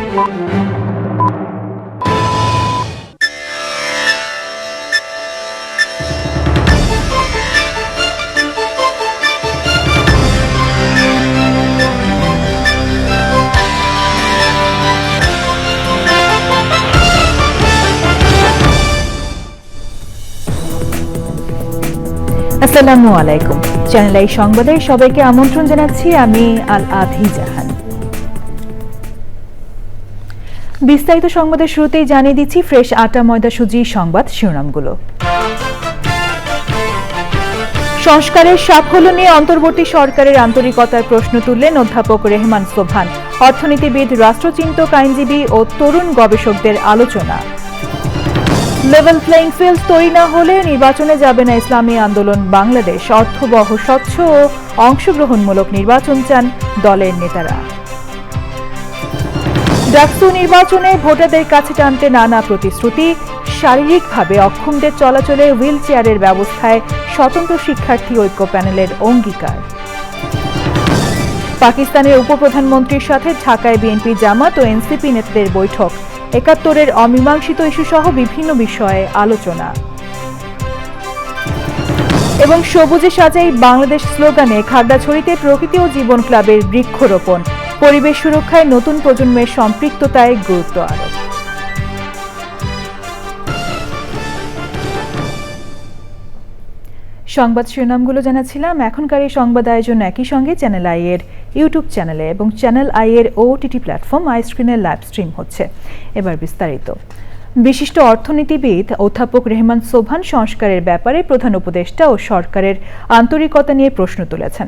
আসসালামু আলাইকুম। Channel I সংবাদে সবাইকে আমন্ত্রণ জানাচ্ছি আমি আল আধি জাহান। বিস্তারিত সংবাদের শুরুতেই জানিয়ে দিচ্ছি ফ্রেশ আটা ময়দা সুজি সংবাদ শিরোনামগুলো। সংস্কারের সাফল্য নিয়ে অন্তর্বর্তী সরকারের আন্তরিকতার প্রশ্ন তুললেন অধ্যাপক রেহমান সোবহান। অর্থনীতিবিদ, রাষ্ট্রচিন্তক, আইনজীবী ও তরুণ গবেষকদের আলোচনা। লেভেল প্লেইং ফিল্ড তৈরি না হলে নির্বাচনে যাবে না ইসলামী আন্দোলন বাংলাদেশ। অর্থবহ, স্বচ্ছ ও অংশগ্রহণমূলক নির্বাচন চান দলের নেতারা। ডাকসু নির্বাচনে ভোটারদের কাছে টানতে নানা প্রতিশ্রুতি। শারীরিকভাবে অক্ষমদের চলাচলে হুইল চেয়ারের ব্যবস্থায় স্বতন্ত্র শিক্ষার্থী ঐক্য প্যানেলের অঙ্গীকার। পাকিস্তানের উপপ্রধানমন্ত্রীর সাথে ঢাকায় বিএনপি, জামাত ও এনসিপি নেতাদের বৈঠক। ৭১-এর অমীমাংসিত ইস্যু সহ বিভিন্ন বিষয়ে আলোচনা। এবং সবুজে সাজাই বাংলাদেশ স্লোগানে খাগড়াছড়িতে প্রকৃতি ও জীবন ক্লাবের বৃক্ষরোপণ। পরিবেশ সুরক্ষায় নতুন প্রজন্মের সম্পৃক্ততায় গুরুত্ব আরোপ। সংবাদ শিরোনামগুলো জানাচ্ছিলাম। এখনকার এই সংবাদ আয়োজন একই সঙ্গে চ্যানেল আই এর ইউটিউব চ্যানেলে এবং চ্যানেল আই এর ওটিটি প্ল্যাটফর্ম আই স্ক্রিনে লাইভ স্ট্রিম হচ্ছে। এবার বিস্তারিত। বিশিষ্ট অর্থনীতিবিদ অধ্যাপক রেহমান সোবহান সংস্কারের ব্যাপারে প্রধান উপদেষ্টা ও সরকারের আন্তরিকতা নিয়ে প্রশ্ন তুলেছেন।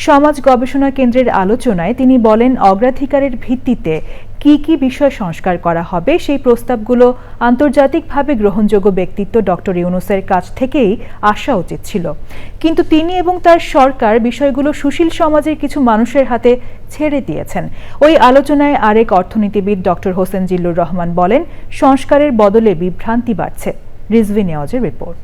সমাজ গবেষণা কেন্দ্রের আলোচনায় তিনি বলেন, অগ্রাধিকারের ভিত্তিতে কি কি বিষয় সংস্কার করা হবে সেই প্রস্তাবগুলো আন্তর্জাতিকভাবে গ্রহণযোগ্য ব্যক্তিত্ব ডক্টর ইউনূসের কাছ থেকেই আসা উচিত ছিল, কিন্তু তিনি এবং তার সরকার বিষয়গুলো সুশীল সমাজের কিছু মানুষের হাতে ছেড়ে দিয়েছেন। ওই আলোচনায় আরেক অর্থনীতিবিদ ডক্টর হোসেন জিল্লুর রহমান বলেন, সংস্কারের বদলে বিভ্রান্তি বাড়ছে। রিজভি নেওয়াজের রিপোর্ট।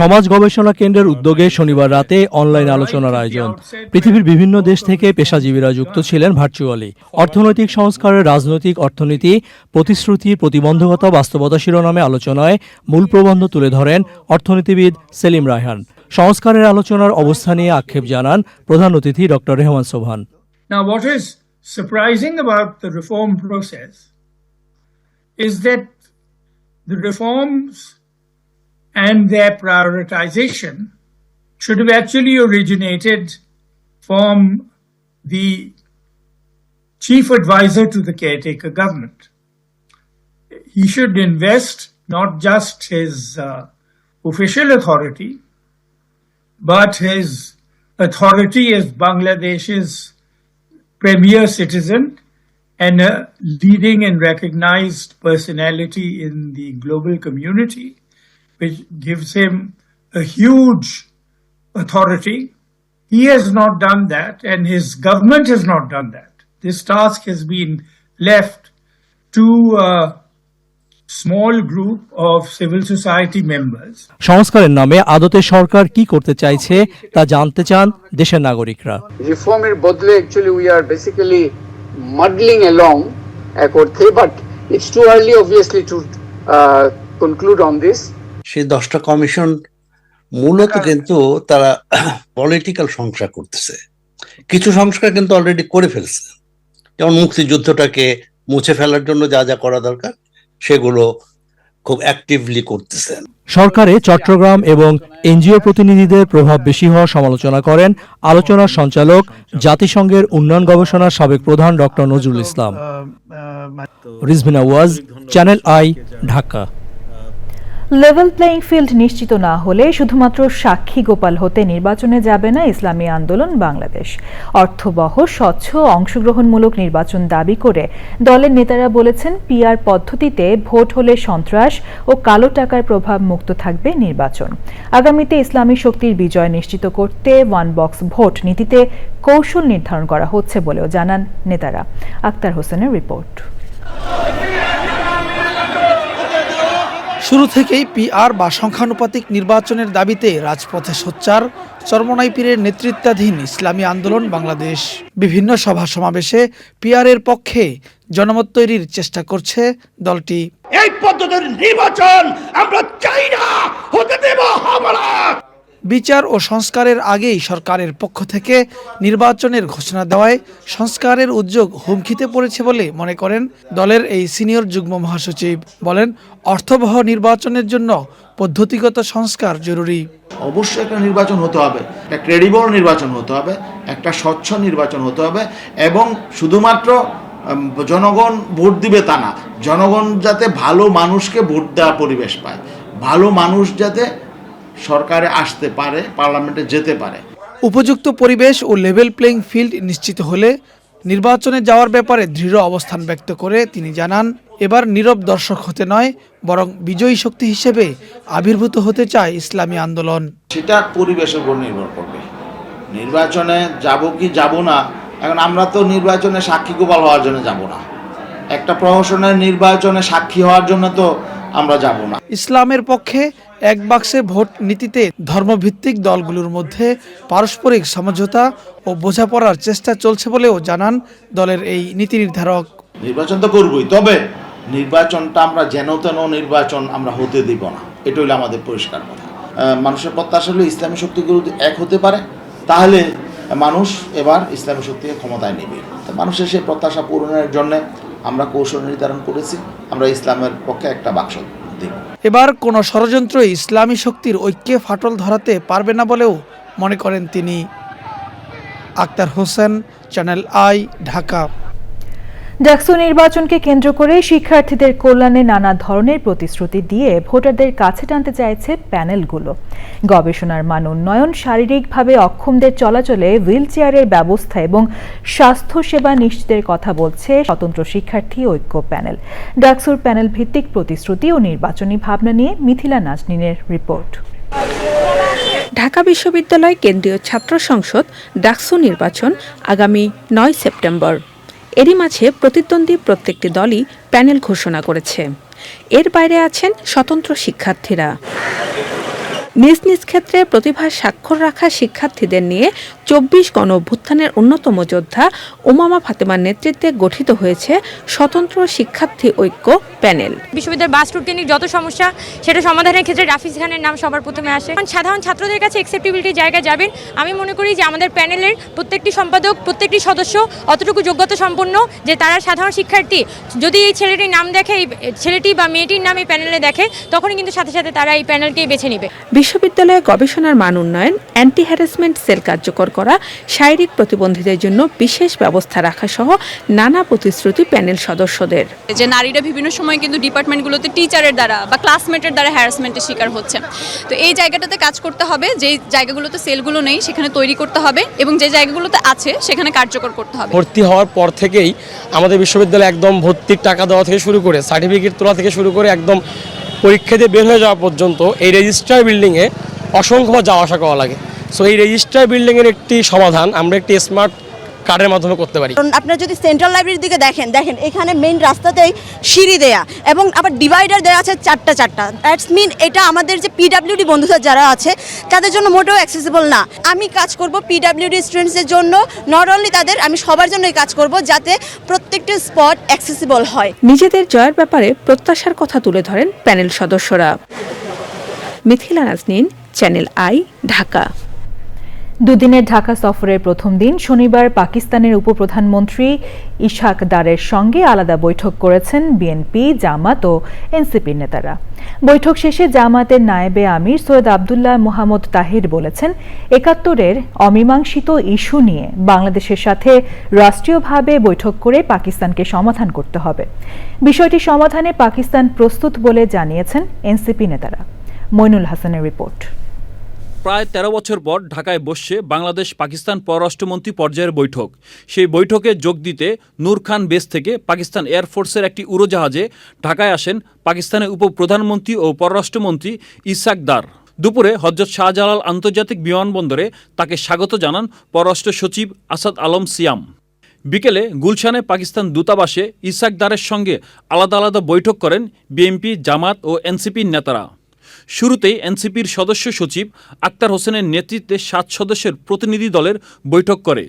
সমাজ গবেষণা কেন্দ্রের উদ্যোগে শনিবার রাতে অনলাইন আলোচনার আয়োজন। পৃথিবীর বিভিন্ন দেশ থেকে পেশাজীবীরা যুক্ত ছিলেন ভার্চুয়ালি। অর্থনৈতিক সংস্কারের রাজনৈতিক অর্থনীতি, প্রতিশ্রুতি, প্রতিবন্ধকতা, বাস্তবতা শিরোনামে আলোচনায় মূল প্রবন্ধ তুলে ধরেন অর্থনীতিবিদ সেলিম রায়হান। সংস্কারের আলোচনার অবস্থা নিয়ে আক্ষেপ জানান প্রধান অতিথি doctor Rehman Sobhan. Now, what is surprising about the reform process is that the reforms and their prioritization should have actually originated from the chief advisor to the caretaker government. He should invest not just his official authority, but his authority as Bangladesh's premier citizen and a leading and recognized personality in the global community, which gives him a huge authority. He has not done that, and his government has not done that. This task has been left to a small group of civil society members. সংস্কারের নামে আদতে সরকার কি করতে চাইছে তা জানতে চান দেশের নাগরিকরা। রিফর্মের বদলে actually we are basically muddling along এক অর্থে, but it's too early obviously to conclude on this. সেই 10টা কমিশন মূলত কিন্তু তারা পলিটিক্যাল সংস্কার করতেছে। কিছু সংস্কার কিন্তু অলরেডি করে ফেলছে, যেমন মুক্তিযুদ্ধটাকে মুছে ফেলার জন্য যা যা করা দরকার সেগুলো খুব অ্যাক্টিভলি করতেছেন। সরকারে চট্টগ্রাম এবং এনজিও প্রতিনিধিদের প্রভাব বেশি হওয়ার সমালোচনা করেন আলোচনার সঞ্চালক, জাতিসংঘের উন্নয়ন গবেষণার সাবেক প্রধান doctor Nazrul Islam. Rizvi Newaz, channel I, Dhaka. Level playing field নিশ্চিত না হলে শুধুমাত্র সাক্ষী গোপাল হতে নির্বাচনে যাবে না ইসলামী আন্দোলন বাংলাদেশ। অর্থবহ, স্বচ্ছ, অংশগ্রহণমূলক নির্বাচন দাবি করে দলের নেতারা বলেছেন, পিআর পদ্ধতিতে ভোট হলে সন্ত্রাস ও কালো টাকার প্রভাব মুক্ত থাকবে নির্বাচন। আগামীতে ইসলামী শক্তির বিজয় নিশ্চিত করতে ওয়ান বক্স ভোট নীতিতে কৌশল নির্ধারণ করা হচ্ছে বলেও জানান নেতারা। আক্তার হোসেনের রিপোর্ট। শুরু থেকেই পিআর বা সংখ্যানুপাতিক নির্বাচনের দাবিতে রাজপথে সোচ্চার চরমোনাই পীরের নেতৃত্বাধীন ইসলামী আন্দোলন বাংলাদেশ। বিভিন্ন সভা সমাবেশে পিআরের পক্ষে জনমত তৈরির চেষ্টা করছে দলটি। এই পদ্ধতির নির্বাচন আমরা চাই না, হতে দেব আমরা। বিচার ও সংস্কারের আগেই সরকারের পক্ষ থেকে নির্বাচনের ঘোষণা দেওয়ায় সংস্কারের উদ্যোগ হুমকিতে পড়েছে বলে মনে করেন দলের এই সিনিয়র যুগ্ম মহাসচিব। বলেন, অর্থবহ নির্বাচনের জন্য পদ্ধতিগত সংস্কার জরুরি। অবশ্যই একটা নির্বাচন হতে হবে, একটা ক্রেডিবল নির্বাচন হতে হবে, একটা স্বচ্ছ নির্বাচন হতে হবে, এবং শুধুমাত্র জনগণ ভোট দিবে তা না, জনগণ যাতে ভালো মানুষকে ভোট দেওয়া পরিবেশ পায়, ভালো মানুষ যাতে সরকারে আসতে পারে, পার্লামেন্টে যেতে পারে। উপযুক্ত পরিবেশ ও লেভেল প্লেইং ফিল্ড নিশ্চিত হলে নির্বাচনে যাওয়ার ব্যাপারে দৃঢ় অবস্থান ব্যক্ত করে তিনি জানান, এবার নীরব দর্শক হতে নয়, বরং বিজয়ী শক্তি হিসেবে আবির্ভূত হতে চায় ইসলামী আন্দোলন। সেটা পরিবেশের উপর নির্ভর করবে। নির্বাচনে যাব কি যাব না, এখন আমরা তো নির্বাচনে সাক্ষী গোপাল হওয়ার জন্য যাব না, একটা প্রহসনের নির্বাচনে সাক্ষী হওয়ার জন্য তো আমরা যাব না। ইসলামের পক্ষে এক বাক্সে ভোট নীতিতে ধর্মভিত্তিক দলগুলোর মধ্যে পারস্পরিক সমঝোতা ও বোঝাপড়ার চেষ্টা চলছে বলেও জানান দলের এই নীতি নির্ধারক। নির্বাচন তো করবই, তবে নির্বাচনটা আমরা যেন তেন নির্বাচন আমরা হতে দিব না, এটা হলো আমাদের পরিষ্কার কথা। মানুষের প্রত্যাশা হলো ইসলামী শক্তিগুলো এক হতে পারে, তাহলে মানুষ এবার ইসলামী শক্তিকে ক্ষমতায় নেবে। তো মানুষের সেই প্রত্যাশা পূরণের জন্য আমরা কৌশল নির্ধারণ করেছি, আমরা ইসলামের পক্ষে একটা বাক্স দেব। এবার কোনো ষড়যন্ত্র ইসলামী শক্তির ঐক্যে ফাটল ধরাতে পারবে না বলেও মনে করেন তিনি। Akhtar Hossain, channel I, Dhaka. ডাকসু নির্বাচনকে কেন্দ্র করে শিক্ষার্থীদের কল্যাণে নানা ধরনের প্রতিশ্রুতি দিয়ে ভোটারদের কাছে টানতে চাইছে প্যানেলগুলো। গবেষণার মান উন্নয়ন, শারীরিকভাবে অক্ষমদের চলাচলে হুইল চেয়ারের ব্যবস্থা এবং স্বাস্থ্যসেবা নিশ্চিতের কথা বলছে স্বতন্ত্র শিক্ষার্থী ঐক্য প্যানেল। ডাকসুর প্যানেল ভিত্তিক প্রতিশ্রুতি ও নির্বাচনী ভাবনা নিয়ে মিথিলা নাজনীনের রিপোর্ট। ঢাকা বিশ্ববিদ্যালয় কেন্দ্রীয় ছাত্র সংসদ ডাকসু নির্বাচন আগামী 9 সেপ্টেম্বর। এরই মাঝে প্রতিদ্বন্দ্বী প্রত্যেকটি দলই প্যানেল ঘোষণা করেছে। এর বাইরে আছেন স্বতন্ত্র শিক্ষার্থীরা। নিজ নিজ ক্ষেত্রে প্রতিভার স্বাক্ষর রাখা শিক্ষার্থীদের নিয়ে 24 গণ অভ্যুত্থানের অন্যতম যোদ্ধা উমামা ফাতেমার নেতৃত্বে গঠিত হয়েছে স্বতন্ত্র শিক্ষার্থী ঐক্য প্যানেল। বিশ্ববিদ্যালয়ের বাস রুট কেন্দ্রিক যত সমস্যা সেটা সমাধানের ক্ষেত্রে রাফিজ খানের নাম সবার প্রথমে আসে। সাধারণ ছাত্রদের কাছে অ্যাকসেপ্টেবিলিটির জায়গায় যাবেন। আমি মনে করি যে আমাদের প্যানেলের প্রত্যেকটি সম্পাদক, প্রত্যেকটি সদস্য অতটুকু যোগ্যতা সম্পন্ন যে তারা সাধারণ শিক্ষার্থী যদি এই ছেলেটির নাম দেখে, এই ছেলেটি বা মেয়েটির নাম এই প্যানেলে দেখে, তখনই কিন্তু সাথে সাথে তারা এই প্যানেলকেই বেছে নেবে। বিশ্ববিদ্যালয়ে গবেষণার মান উন্নয়ন, অ্যান্টি হ্যারাসমেন্ট সেল কার্যকর করা, শারীরিক প্রতিবন্ধীদের জন্য বিশেষ ব্যবস্থা রাখা সহ নানা প্রতিশ্রুতি প্যানেল সদস্যদের। যে নারীরা বিভিন্ন সময় কিন্তু ডিপার্টমেন্টগুলোতে টিচারের দ্বারা বা ক্লাসমেটের দ্বারা হ্যারাসমেন্টের শিকার হচ্ছে। তো এই জায়গাটাতে কাজ করতে হবে, যে জায়গাগুলোতে সেলগুলো নেই সেখানে তৈরি করতে হবে, এবং যে জায়গাগুলোতে আছে সেখানে কার্যকর করতে হবে। ভর্তি হওয়ার পর থেকেই আমাদের বিশ্ববিদ্যালয়ে একদম ভর্তির টাকা দেওয়া থেকে শুরু করে সার্টিফিকেট তোলা থেকে শুরু করে একদম পরীক্ষা দিয়ে বের হয়ে যাওয়া পর্যন্ত এই রেজিস্ট্রার বিল্ডিংয়ে অসংখ্য যাওয়া আসা করা লাগে। সো এই রেজিস্ট্রার বিল্ডিংয়ের একটি সমাধান আমরা একটি স্মার্ট কার্ডের মাধ্যমে করতে পারি। আপনারা যদি সেন্ট্রাল লাইব্রেরির দিকে দেখেন এখানে মেইন রাস্তাতেই সিঁড়ি দেয়া এবং আবার ডিভাইডার দেওয়া আছে চারটা। দ্যাটস মিন এটা আমাদের যে পিডাব্লিউডি বন্ধুরা যারা আছে তাদের জন্য মোটেও অ্যাক্সেসিবল না। আমি কাজ করব পিডাব্লিউডি স্টুডেন্টসদের জন্য, নট অনলি তাদের, আমি সবার জন্যই কাজ করব যাতে প্রত্যেকটি স্পট অ্যাক্সেসিবল হয়। নিজেদের জয়ের ব্যাপারে প্রত্যাশার কথা তুলে ধরেন প্যানেল সদস্যরা। Mithila Naznin, channel I, Dhaka. দুদিনের ঢাকা সফরের প্রথম দিন শনিবার পাকিস্তানের উপপ্রধানমন্ত্রী ইশাক দারের সঙ্গে আলাদা বৈঠক করেছেন বিএনপি, জামাত ও এনসিপির নেতারা। বৈঠক শেষে জামাতের নায়েবে আমির সৈয়দ আবদুল্লাহ মোহাম্মদ তাহির বলেছেন, ৭১-এর অমীমাংসিত ইস্যু নিয়ে বাংলাদেশের সাথে রাষ্ট্রীয়ভাবে বৈঠক করে পাকিস্তানকে সমাধান করতে হবে। বিষয়টি সমাধানে পাকিস্তান প্রস্তুত বলে জানিয়েছেন এনসিপি নেতারা। মইনুল হাসানের রিপোর্ট। প্রায় ১৩ বছর পর ঢাকায় বসছে বাংলাদেশ পাকিস্তান পররাষ্ট্রমন্ত্রী পর্যায়ের বৈঠক। সেই বৈঠকে যোগ দিতে নূর খান বেস থেকে পাকিস্তান এয়ারফোর্সের একটি উড়োজাহাজে ঢাকায় আসেন পাকিস্তানের উপপ্রধানমন্ত্রী ও পররাষ্ট্রমন্ত্রী ইশাক দার। দুপুরে হযরত শাহজালাল আন্তর্জাতিক বিমানবন্দরে তাকে স্বাগত জানান পররাষ্ট্র সচিব আসাদ আলম সিয়াম। বিকেলে গুলশানে পাকিস্তান দূতাবাসে ইসাক দারের সঙ্গে আলাদা আলাদা বৈঠক করেন বিএনপি, জামাত ও এনসিপির নেতারা। শুরুতেই এনসিপির সদস্য সচিব আক্তার হোসেনের নেতৃত্বে 7 সদস্যের প্রতিনিধি দলের বৈঠক করে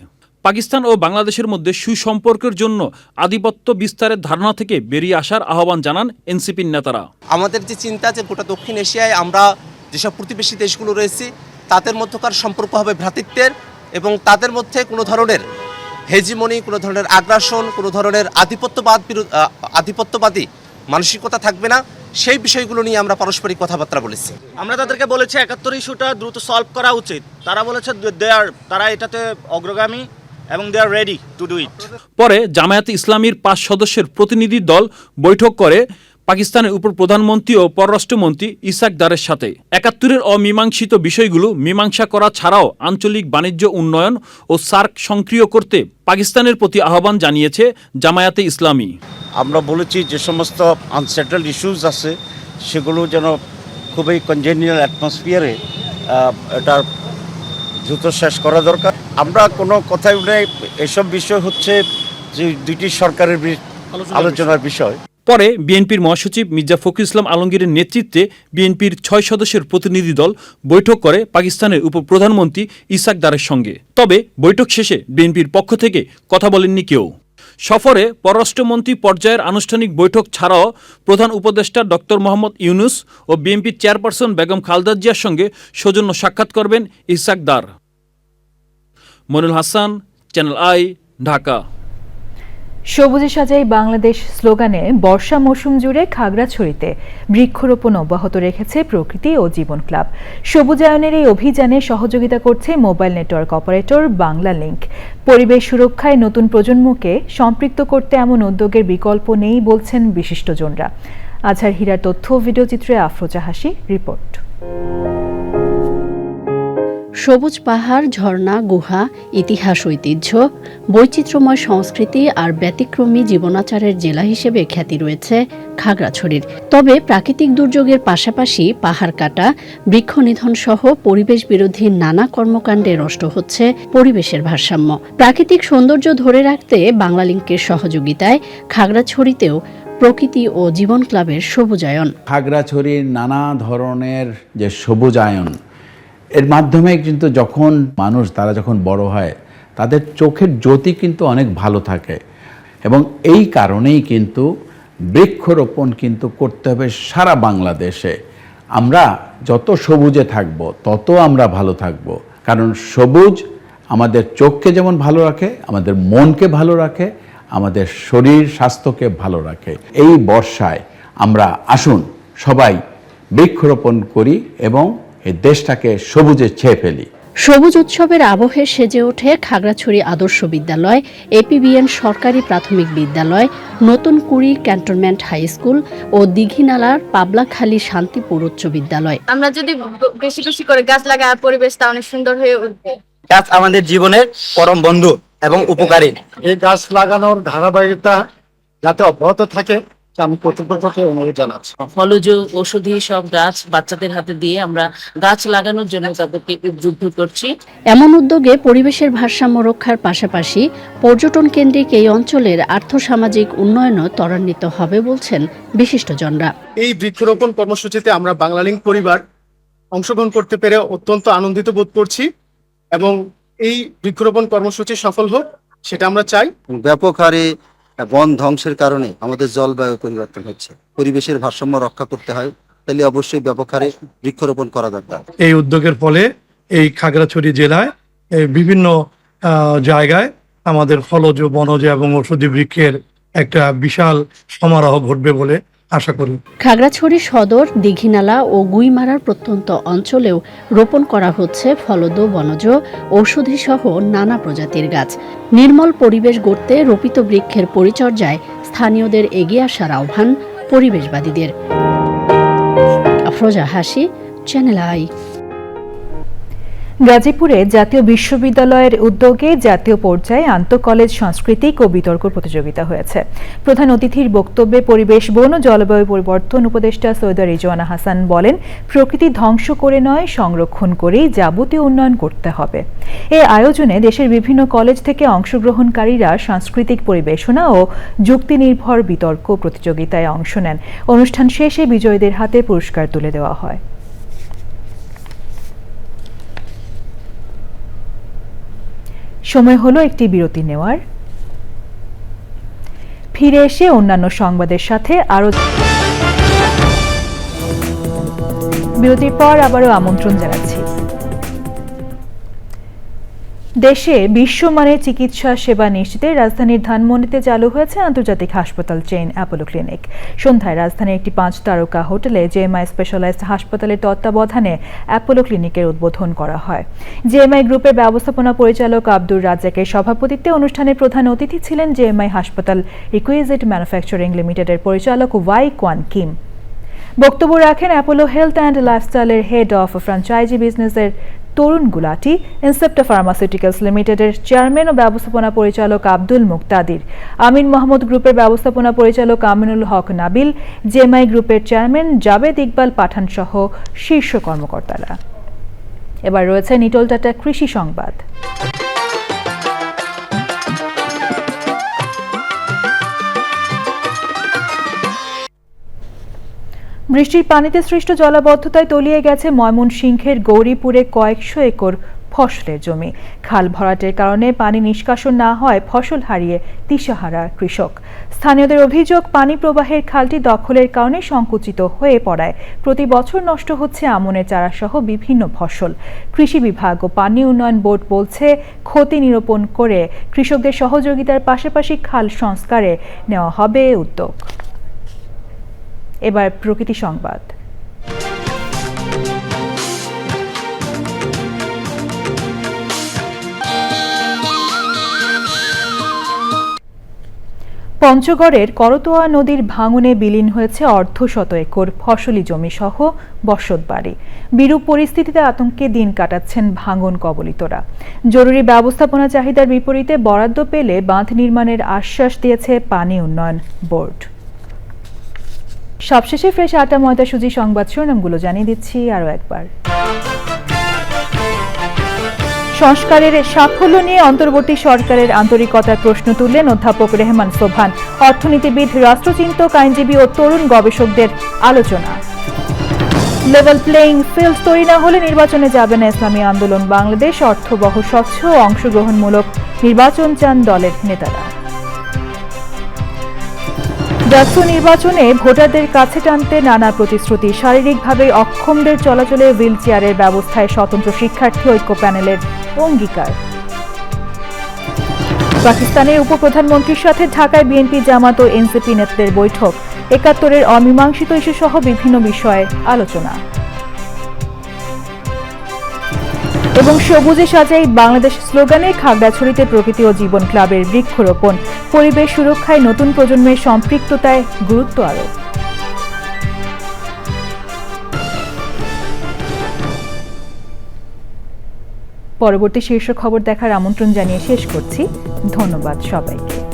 পাকিস্তান ও বাংলাদেশের মধ্যে সুসম্পর্কের জন্য আধিপত্য বিস্তারের ধারণা থেকে বেরিয়ে আসার আহ্বান জানান এনসিপির নেতারা। আমাদের যে চিন্তা যে গোটা দক্ষিণ এশিয়ায় আমরা যেসব প্রতিবেশী দেশগুলো রয়েছি তাদের মধ্যকার সম্পর্ক হবে ভ্রাতৃত্বের, এবং তাদের মধ্যে কোনো ধরনের হেজিমনি, কোনো ধরনের আগ্রাসন, কোনো ধরনের আধিপত্যবাদী মানসিকতা থাকবে না। সেই বিষয়গুলো নিয়ে আমরা পারস্পরিক কথাবার্তা বলেছি। আমরা তাদেরকে বলেছি 71 ইস্যুটা দ্রুত সলভ করা উচিত। তারা বলেছে তারা এটাতে অগ্রগামী এবং দে আর রেডি টু ডু ইট। পরে জামায়াতে ইসলামীর 5 সদস্যের প্রতিনিধি দল বৈঠক করে পাকিস্তানের উপপ্রধানমন্ত্রী ও পররাষ্ট্রমন্ত্রী ইসাক দারের সাথে 71-এর অমীমাংসিত বিষয়গুলো মীমাংসা করা ছাড়াও আঞ্চলিক বাণিজ্য উন্নয়ন ও সার্ক সক্রিয় করতে পাকিস্তানের প্রতি আহ্বান জানিয়েছে জামায়াতে ইসলামী। আমরা বলেছি যে সমস্ত আনসেটেলড ইস্যুস আছে সেগুলো যেন খুবই কনজেনিয়াল অ্যাটমসফিয়ারে এটার দ্রুত শেষ করা দরকার। আমরা কোনো কথাই নেই, এসব বিষয় হচ্ছে যে দুইটি সরকারের আলোচনার বিষয়। পরে বিএনপির মহাসচিব মির্জা ফখরুল ইসলাম আলমগীরের নেতৃত্বে বিএনপির 6 সদস্যের প্রতিনিধি দল বৈঠক করে পাকিস্তানের উপপ্রধানমন্ত্রী ইসাক দারের সঙ্গে। তবে বৈঠক শেষে বিএনপির পক্ষ থেকে কথা বলেননি কেউ। সফরে পররাষ্ট্রমন্ত্রী পর্যায়ের আনুষ্ঠানিক বৈঠক ছাড়াও প্রধান উপদেষ্টা ডক্টর মোহাম্মদ ইউনুস ও বিএনপির চেয়ারপারসন বেগম খালেদা জিয়ার সঙ্গে সৌজন্য সাক্ষাৎ করবেন ইসাক দার। Monirul Hasan, channel I, Dhaka. সবুজে সাজাই বাংলাদেশ স্লোগানে বর্ষা মৌসুম জুড়ে খাগড়াছড়িতে বৃক্ষরোপণ অব্যাহত রেখেছে প্রকৃতি ও জীবন ক্লাব। সবুজায়নের এই অভিযানে সহযোগিতা করছে mobile network operator Bangla link. পরিবেশ সুরক্ষায় নতুন প্রজন্মকে সম্পৃক্ত করতে এমন উদ্যোগের বিকল্প নেই বলছেন বিশিষ্টজনরা। আজহার হীরার তথ্য ভিডিওচিত্রে আফরোজা হাসি রিপোর্ট। সবুজ পাহাড়, ঝর্ণা, গুহা, ইতিহাস, ঐতিহ্য, বৈচিত্র্যময় সংস্কৃতি আর ব্যতিক্রমী জীবনাচারের জেলা হিসেবে খ্যাতি রয়েছে খাগড়াছড়ির। তবে প্রাকৃতিক দুর্যোগের পাশাপাশি পাহাড় কাটা, বৃক্ষ নিধন সহ পরিবেশ বিরোধী নানা কর্মকাণ্ডে নষ্ট হচ্ছে পরিবেশের ভারসাম্য। প্রাকৃতিক সৌন্দর্য ধরে রাখতে বাংলালিংকের সহযোগিতায় খাগড়াছড়িতেও প্রকৃতি ও জীবন ক্লাবের সবুজায়ন। খাগড়াছড়ির নানা ধরনের যে সবুজায়ন, এর মাধ্যমে কিন্তু যখন মানুষ তারা যখন বড় হয় তাদের চোখের জ্যোতি কিন্তু অনেক ভালো থাকে, এবং এই কারণেই কিন্তু বৃক্ষরোপণ কিন্তু করতে হবে সারা বাংলাদেশে। আমরা যত সবুজে থাকব তত আমরা ভালো থাকব, কারণ সবুজ আমাদের চোখকে যেমন ভালো রাখে, আমাদের মনকে ভালো রাখে, আমাদের শরীর স্বাস্থ্যকে ভালো রাখে। এই বর্ষায় আমরা আসুন সবাই বৃক্ষরোপণ করি এবং এই দেশটাকে সবুজে ছেয়ে ফেলি। সবুজ উৎসবের আবহে সেজে ওঠে খাগড়াছড়ি আদর্শ বিদ্যালয়, এপিবিএন সরকারি প্রাথমিক বিদ্যালয়, নতুন কুড়ি ক্যান্টনমেন্ট হাই স্কুল ও দীঘিনালার পাবলাখালী শান্তিপুর উচ্চ বিদ্যালয়। আমরা যদি বেশি বেশি করে গাছ লাগাই পরিবেশটা অনেক সুন্দর হয়ে উঠবে। গাছ আমাদের জীবনের পরম বন্ধু এবং উপকারী। এই গাছ লাগানোর ধারাবাহিকতা যাতে অব্যাহত থাকে আমি কর্তৃপক্ষকে অনুরোধ জানাচ্ছি। ফলজ ঔষধি সব গাছ বাচ্চাদের হাতে দিয়ে আমরা গাছ লাগানোর জন্য তাদেরকে উদ্বুদ্ধ করছি। এমন উদ্যোগে পরিবেশের ভারসাম্য রক্ষার পাশাপাশি পর্যটন কেন্দ্রিক এই অঞ্চলের আর্থসামাজিক উন্নয়নও ত্বরান্বিত হবে বলছেন বিশিষ্টজনরা। এই বৃক্ষরোপণ কর্মসূচিতে আমরা বাংলালিংক পরিবার অংশগ্রহণ করতে পেরে অত্যন্ত আনন্দিত বোধ করছি, এবং এই বৃক্ষরোপণ কর্মসূচি সফল হোক সেটা আমরা চাই। ব্যাপক হারে বন ধ্বংসের কারণে আমাদের জলবায়ু পরিবর্তন হচ্ছে, পরিবেশের ভারসাম্য রক্ষা করতে হয়, তাহলে অবশ্যই ব্যাপক হারে বৃক্ষরোপণ করা দরকার। এই উদ্যোগের ফলে এই খাগড়াছড়ি জেলায় বিভিন্ন জায়গায় আমাদের ফলজ, বনজ এবং ঔষধি বৃক্ষের একটা বিশাল সমারোহ ঘটবে বলে আশা করি। খাগড়াছড়ি সদর, দীঘিনালা ও গুইমারার প্রত্যন্ত অঞ্চলেও রোপণ করা হচ্ছে ফলদ, বনজ, ঔষধি সহ নানা প্রজাতির গাছ। নির্মল পরিবেশ গড়তে রোপিত বৃক্ষের পরিচর্যায় স্থানীয়দের এগিয়ে আসার আহ্বান পরিবেশবাদীদের। আফরোজা হাসি, চ্যানেল আই। গাজীপুরে জাতীয় বিশ্ববিদ্যালয়ের উদ্যোগে জাতীয় পর্যায়ে আন্তঃকলেজ সাংস্কৃতিক ও বিতর্ক প্রতিযোগিতা হয়েছে। প্রধান অতিথির বক্তব্যে পরিবেশ, বন ও জলবায়ু পরিবর্তন উপদেষ্টা সৈয়দা রিজওয়ানা হাসান বলেন, প্রকৃতি ধ্বংস করে নয়, সংরক্ষণ করেই যাবতীয় উন্নয়ন করতে হবে। এই আয়োজনে দেশের বিভিন্ন কলেজ থেকে অংশগ্রহণকারীরা সাংস্কৃতিক পরিবেশনা ও যুক্তি নির্ভর বিতর্ক প্রতিযোগিতায় অংশ নেন। অনুষ্ঠান শেষে বিজয়ীদের হাতে পুরস্কার তুলে দেওয়া হয়। সময় হলো একটি বিরতি নেওয়ার। ফিরে এসে অন্যান্য সংবাদের সাথে আরো বিরতির পর আবারও আমন্ত্রণ জানাচ্ছি। দেশে বিশ্বমানের চিকিৎসা সেবা নিশ্চিতে রাজধানীর ধানমন্ডিতে চালু হয়েছে আন্তর্জাতিক হাসপাতাল চেইন অ্যাপোলো ক্লিনিক। সন্ধ্যায় রাজধানীর একটি 5 তারকা হোটেলে জেএমআই স্পেশালাইজড হাসপাতালের তত্ত্বাবধানে অ্যাপোলো ক্লিনিকের উদ্বোধন করা হয়। জেএমআই গ্রুপের ব্যবস্থাপনা পরিচালক আব্দুর রাজ্জাকের সভাপতিত্বে অনুষ্ঠানের প্রধান অতিথি ছিলেন জেএমআই হাসপাতাল রিকুইজিট ম্যানুফ্যাকচারিং লিমিটেডের পরিচালক ওয়াই কোয়ান কিম। বক্তব্য রাখেন অ্যাপোলো হেলথ অ্যান্ড লাইফস্টাইলের হেড অফ ফ্র্যাঞ্চাইজি বিজনেসের তরুণ গুলাটি, ইনসেপ্টা ফার্মাসিউটিক্যালস লিমিটেডের চেয়ারম্যান ও ব্যবস্থাপনা পরিচালক আব্দুল মুক্তাদির, আমিন মোহাম্মদ গ্রুপের ব্যবস্থাপনা পরিচালক আমিনুল হক নাবিল, জেএমআই গ্রুপের চেয়ারম্যান জাবেদ ইকবাল পাঠান সহ শীর্ষ কর্মকর্তারা। এবার রয়েছে নিটল টাটা কৃষি সংবাদ। বৃষ্টির পানিতে সৃষ্ট জলাবদ্ধতায় তলিয়ে গেছে ময়মনসিংহের গৌরীপুরে কয়েকশো একর ফসলের জমি। খাল ভরাটের কারণে পানি নিষ্কাশন না হয় ফসল হারিয়ে দিশাহারা কৃষক। স্থানীয়দের অভিযোগ, পানি প্রবাহের খালটি দখলের কারণে সংকুচিত হয়ে পড়ায় প্রতি বছর নষ্ট হচ্ছে আমনের চারা সহ বিভিন্ন ফসল। কৃষি বিভাগ ও পানি উন্নয়ন বোর্ড বলছে, ক্ষতি নিরূপণ করে কৃষকদের সহযোগিতার পাশাপাশি খাল সংস্কারে নেওয়া হবে উদ্যোগ। এবার প্রকৃতি সংবাদ। পঞ্চগড়ের করতোয়া নদীর ভাঙনে বিলীন হয়েছে অর্ধশত একর ফসলি জমি সহ বসতবাড়ি। বিরূপ পরিস্থিতিতে আতঙ্কে দিন কাটাচ্ছেন ভাঙন কবলিতরা। জরুরি ব্যবস্থাপনা চাহিদার বিপরীতে বরাদ্দ পেলে বাঁধ নির্মাণের আশ্বাস দিয়েছে পানি উন্নয়ন বোর্ড। সবশেষে ফ্রেশ আটা ময়দা সুজি সংবাদ শিরোনামগুলো জানিয়ে দিচ্ছি আরও একবার। সংস্কারের সাফল্য নিয়ে অন্তর্বর্তী সরকারের আন্তরিকতার প্রশ্ন তুললেন অধ্যাপক রেহমান সোবহান। অর্থনীতিবিদ, রাষ্ট্রচিন্তক, আইনজীবী ও তরুণ গবেষকদের আলোচনা। লেভেল প্লেইং ফিল্ড তৈরি না হলে নির্বাচনে যাবে না ইসলামী আন্দোলন বাংলাদেশ। অর্থবহ, স্বচ্ছ ও অংশগ্রহণমূলক নির্বাচন চান দলের নেতারা। ডাকসু নির্বাচনে ভোটারদের কাছে টানতে নানা প্রতিশ্রুতি। শারীরিকভাবে অক্ষমদের চলাচলে হুইল চেয়ারের ব্যবস্থায় স্বতন্ত্র শিক্ষার্থী ঐক্য প্যানেলের অঙ্গীকার। পাকিস্তানের উপপ্রধানমন্ত্রীর সাথে ঢাকায় বিএনপি, জামাত ও এনসিপি নেতাদের বৈঠক। ৭১-এর অমীমাংসিত ইস্যু সহ বিভিন্ন বিষয়ে আলোচনা। এবং সবুজে সাজাই বাংলাদেশ স্লোগানে খাগড়াছড়িতে প্রকৃতি ও জীবন ক্লাবের বৃক্ষরোপণ। পরিবেশ সুরক্ষায় নতুন প্রজন্মের সম্পৃক্ততায় গুরুত্ব আরোপ। পরবর্তী শীর্ষ খবর দেখার আমন্ত্রণ জানিয়ে শেষ করছি। ধন্যবাদ সবাইকে।